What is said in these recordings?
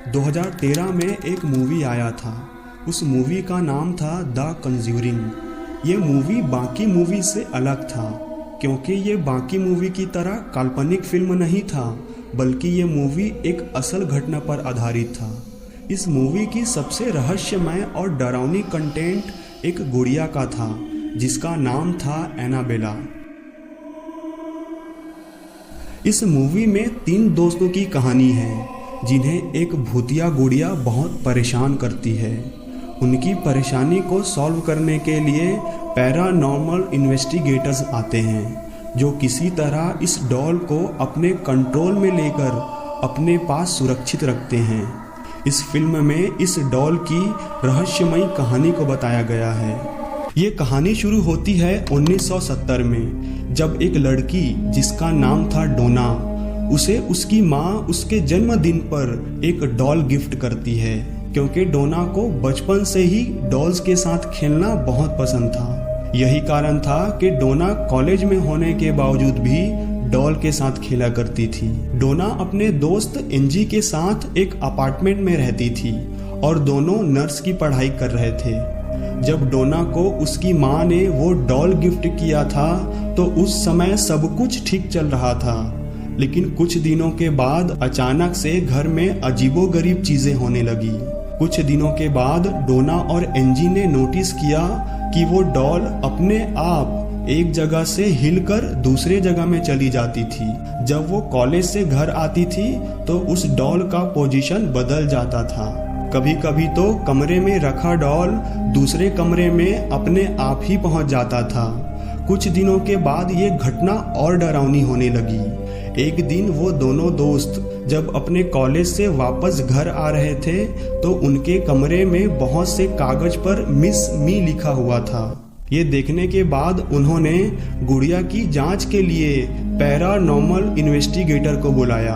2013 में एक मूवी आया था। उस मूवी का नाम था द कंज्यूरिंग। ये मूवी बाकी मूवी से अलग था क्योंकि ये बाकी मूवी की तरह काल्पनिक फिल्म नहीं था, बल्कि ये मूवी एक असल घटना पर आधारित था। इस मूवी की सबसे रहस्यमय और डरावनी कंटेंट एक गुड़िया का था जिसका नाम था एनाबेला। इस मूवी में 3 दोस्तों की कहानी है जिन्हें एक भूतिया गुड़िया बहुत परेशान करती है। उनकी परेशानी को सॉल्व करने के लिए पैरानॉर्मल इन्वेस्टिगेटर्स आते हैं जो किसी तरह इस डॉल को अपने कंट्रोल में लेकर अपने पास सुरक्षित रखते हैं। इस फिल्म में इस डॉल की रहस्यमयी कहानी को बताया गया है। ये कहानी शुरू होती है 1970 में, जब एक लड़की जिसका नाम था डोना, उसे उसकी माँ उसके जन्मदिन पर एक डॉल गिफ्ट करती है क्योंकि डोना को बचपन से ही डॉल्स के साथ खेलना बहुत पसंद था। यही कारण था कि डोना कॉलेज में होने के बावजूद भी डॉल के साथ खेला करती थी। डोना अपने दोस्त एंजी के साथ एक अपार्टमेंट में रहती थी और दोनों नर्स की पढ़ाई कर रहे थे। जब डोना को उसकी माँ ने वो डॉल गिफ्ट किया था तो उस समय सब कुछ ठीक चल रहा था, लेकिन कुछ दिनों के बाद अचानक से घर में अजीबोगरीब चीजें होने लगी। कुछ दिनों के बाद डोना और एंजी ने नोटिस किया कि वो डॉल अपने आप एक जगह से हिलकर दूसरे जगह में चली जाती थी। जब वो कॉलेज से घर आती थी तो उस डॉल का पोजीशन बदल जाता था। कभी कभी तो कमरे में रखा डॉल दूसरे कमरे में अपने आप ही पहुंच जाता था। कुछ दिनों के बाद ये घटना और डरावनी होने लगी। एक दिन वो दोनों दोस्त जब अपने कॉलेज से वापस घर आ रहे थे तो उनके कमरे में बहुत से कागज पर मिस मी लिखा हुआ था। ये देखने के बाद उन्होंने गुड़िया की जांच के लिए पैरानॉर्मल इन्वेस्टिगेटर को बुलाया।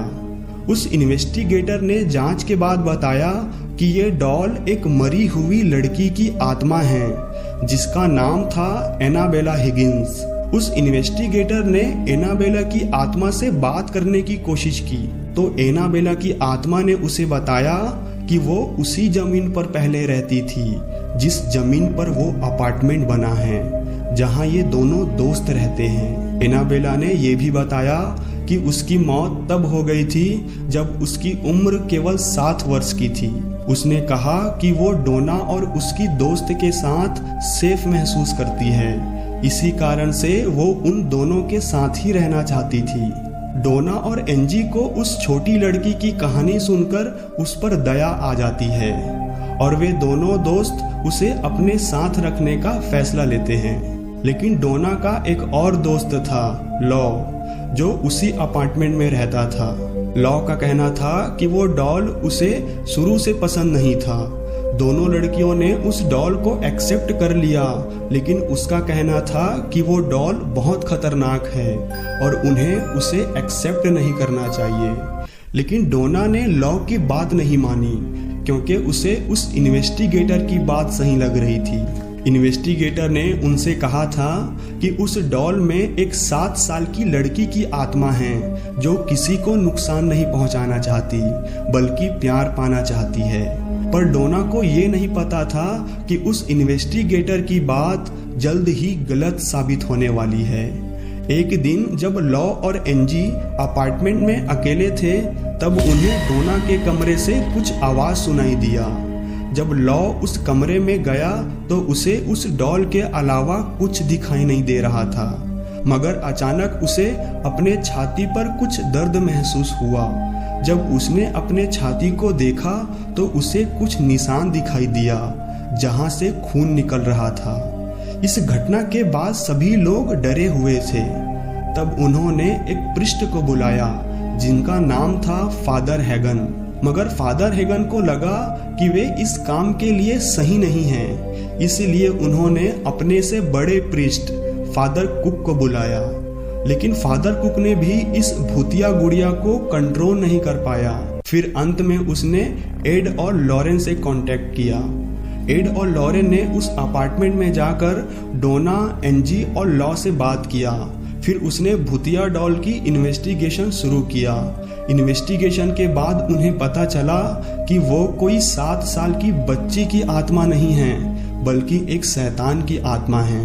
उस इन्वेस्टिगेटर ने जांच के बाद बताया कि ये डॉल एक मरी हुई लड़की की आत्मा है जिसका नाम था एनाबेला हिगिंस। उस इन्वेस्टिगेटर ने एनाबेला की आत्मा से बात करने की कोशिश की तो एनाबेला की आत्मा ने उसे बताया कि वो उसी जमीन पर पहले रहती थी जिस जमीन पर वो अपार्टमेंट बना है जहां ये दोनों दोस्त रहते हैं। एनाबेला ने ये भी बताया कि उसकी मौत तब हो गई थी जब उसकी उम्र केवल 7 वर्ष की थी। उसने कहा कि वो डोना और उसकी दोस्त के साथ सेफ महसूस करती है, इसी कारण से वो उन दोनों के साथ ही रहना चाहती थी। डोना और एंजी को उस छोटी लड़की की कहानी सुनकर उस पर दया आ जाती है और वे दोनों दोस्त उसे अपने साथ रखने का फैसला लेते हैं। लेकिन डोना का एक और दोस्त था, लॉ, जो उसी अपार्टमेंट में रहता था। लॉ का कहना था कि वो डॉल उसे शुरू से पसंद नहीं था। दोनों लड़कियों ने उस डॉल को एक्सेप्ट कर लिया, लेकिन उसका कहना था कि वो डॉल बहुत खतरनाक है और उन्हें उसे एक्सेप्ट नहीं करना चाहिए। लेकिन डोना ने लॉ की बात नहीं मानी क्योंकि उसे उस इन्वेस्टिगेटर की बात सही लग रही थी। इन्वेस्टिगेटर ने उनसे कहा था कि उस डॉल में एक 7 साल की लड़की की आत्मा है जो किसी को नुकसान नहीं पहुंचाना चाहती बल्कि प्यार पाना चाहती है। पर डोना को ये नहीं पता था कि उस इन्वेस्टिगेटर की बात जल्द ही गलत साबित होने वाली है। एक दिन जब लॉ और एंजी अपार्टमेंट में अकेले थे तब उन्हें डोना के कमरे से कुछ आवाज सुनाई दिया। जब लॉ उस कमरे में गया तो उसे उस डॉल के अलावा कुछ दिखाई नहीं दे रहा था, मगर अचानक उसे अपने छाती पर कुछ दर्द महसूस हुआ। जब उसने अपने छाती को देखा तो उसे कुछ निशान दिखाई दिया जहां से खून निकल रहा था। इस घटना के बाद सभी लोग डरे हुए थे। तब उन्होंने एक प्रीस्ट को बुलाया जिनका नाम था फादर हैगन, मगर फादर हैगन को लगा कि वे इस काम के लिए सही नहीं हैं, इसलिए उन्होंने अपने से बड़े प्रीस्ट फादर कुक को बुलाया। लेकिन फादर कुक ने भी इस भूतिया गुड़िया को कंट्रोल नहीं कर पाया। फिर अंत में उसने एड और लॉरेन से कांटेक्ट किया। एड और लॉरेन ने उस अपार्टमेंट में जाकर डोना, एंजी और लॉ से बात किया। फिर उसने भूतिया डॉल की इन्वेस्टिगेशन शुरू किया। इन्वेस्टिगेशन के बाद उन्हें पता चला कि वो कोई 7 साल की बच्ची की आत्मा नहीं है, बल्कि एक शैतान की आत्मा है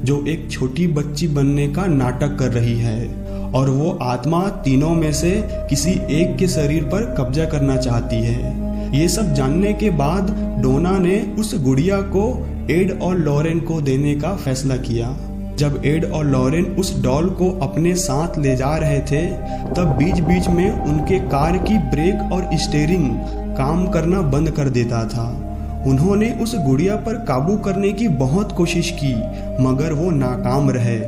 जो एक छोटी बच्ची बनने का नाटक कर रही है और वो आत्मा तीनों में से किसी एक के शरीर पर कब्जा करना चाहती है। ये सब जानने के बाद डोना ने उस गुड़िया को एड और लॉरेन को देने का फैसला किया। जब एड और लॉरेन उस डॉल को अपने साथ ले जा रहे थे, तब बीच बीच में उनके कार की ब्रेक और स्टीयरिंग काम करना बंद कर देता था। उन्होंने उस गुड़िया पर काबू करने की बहुत कोशिश की, मगर वो नाकाम रहे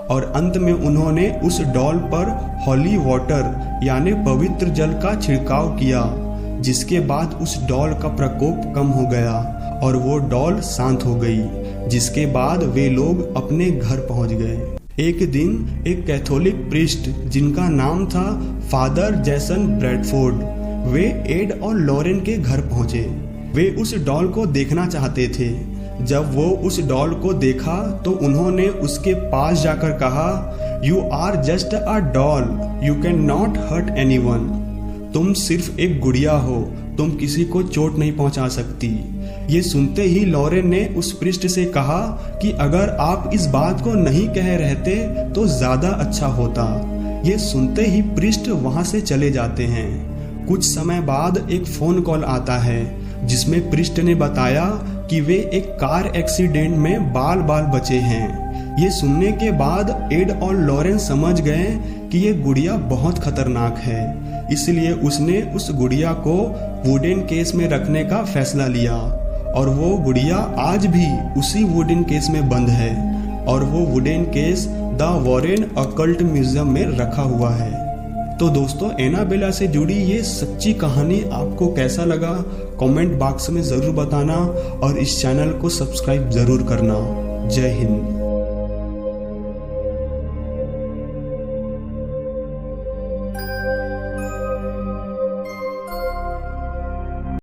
और अंत में उन्होंने उस डॉल पर हॉली वाटर यानी पवित्र जल का छिड़काव किया, जिसके बाद उस डॉल का प्रकोप कम हो गया और वो डॉल शांत हो गई, जिसके बाद वे लोग अपने घर पहुंच गए। एक दिन एक कैथोलिक प्रीस्ट जिनका नाम था फादर जैसन ब्रैडफोर्ड, वे एड और लॉरेन के घर पहुंचे। वे उस डॉल को देखना चाहते थे। जब वो उस डॉल को देखा तो उन्होंने उसके पास जाकर कहा, you are just a doll, you can not hurt anyone. तुम सिर्फ एक गुड़िया हो, तुम किसी को चोट नहीं पहुंचा सकती। ये सुनते ही लॉरेन ने उस प्रीस्ट से कहा कि अगर आप इस बात को नहीं कह रहते तो ज्यादा अच्छा होता। ये सुनते ही प्रीस्ट वहां से चले जाते हैं। कुछ समय बाद एक फोन कॉल आता है जिसमें प्रीस्ट ने बताया कि वे एक कार एक्सीडेंट में बाल बचे हैं। ये सुनने के बाद एड और लॉरेन समझ गए कि ये गुड़िया बहुत खतरनाक है, इसलिए उसने उस गुड़िया को वुडन केस में रखने का फैसला लिया और वो गुड़िया आज भी उसी वुडन केस में बंद है और वो wooden case the Warren occult museum में रखा हुआ है। तो दोस्तों, एनाबेला से जुड़ी ये सच्ची कहानी आपको कैसा लगा कमेंट बॉक्स में ज़रूर बताना और इस चैनल को सब्सक्राइब ज़रूर करना। जय हिंद।